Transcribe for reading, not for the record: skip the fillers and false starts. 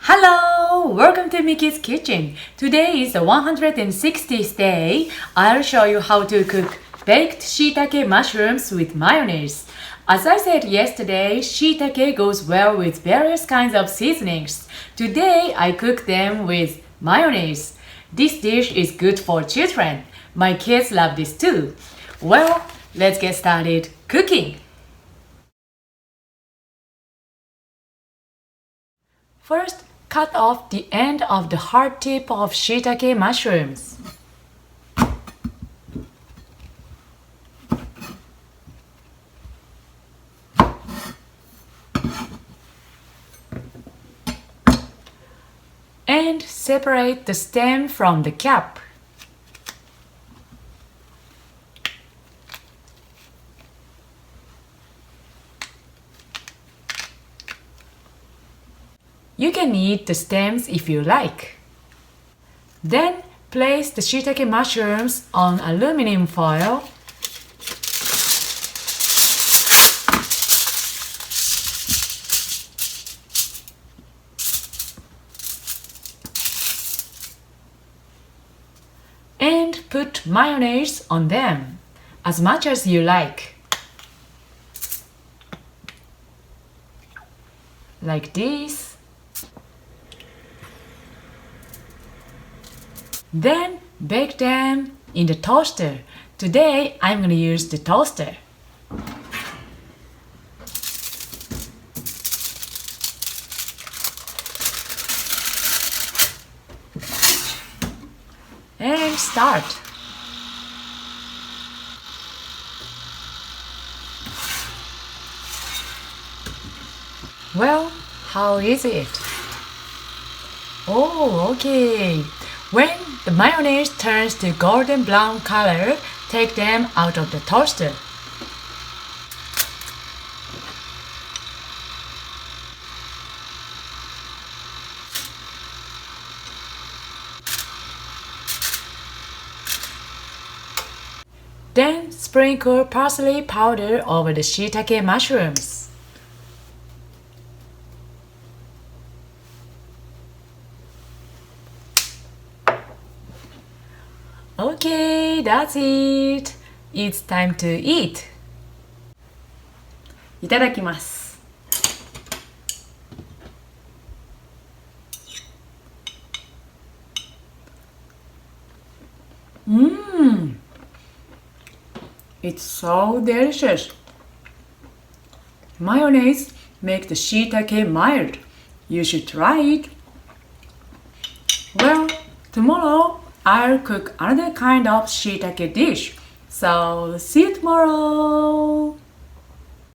Hello! Welcome to Miki's kitchen. Today is the 160th day. I'll show you how to cook baked shiitake mushrooms with mayonnaise. As I said yesterday, shiitake goes well with various kinds of seasonings. Today I cook them with mayonnaise. This dish is good for children. My kids love this too. Well, let's get started cooking. First, cut off the end of the hard tip of shiitake mushrooms. And separate the stem from the cap. You can eat the stems if you like. Then place the shiitake mushrooms on aluminum foil. And put mayonnaise on them, as much as you like. Like this. Then bake them in the toaster. Today I'm going to use the toaster. And start. Well, how is it? Oh, okay. When the mayonnaise turns to golden brown color, take them out of the toaster. Then sprinkle parsley powder over the shiitake mushrooms. Okay, that's it. It's time to eat. いただきます。It's so delicious. Mayonnaise makes the shiitake mild. You should try it. Well, tomorrow I'll cook another kind of shiitake dish. So see you tomorrow.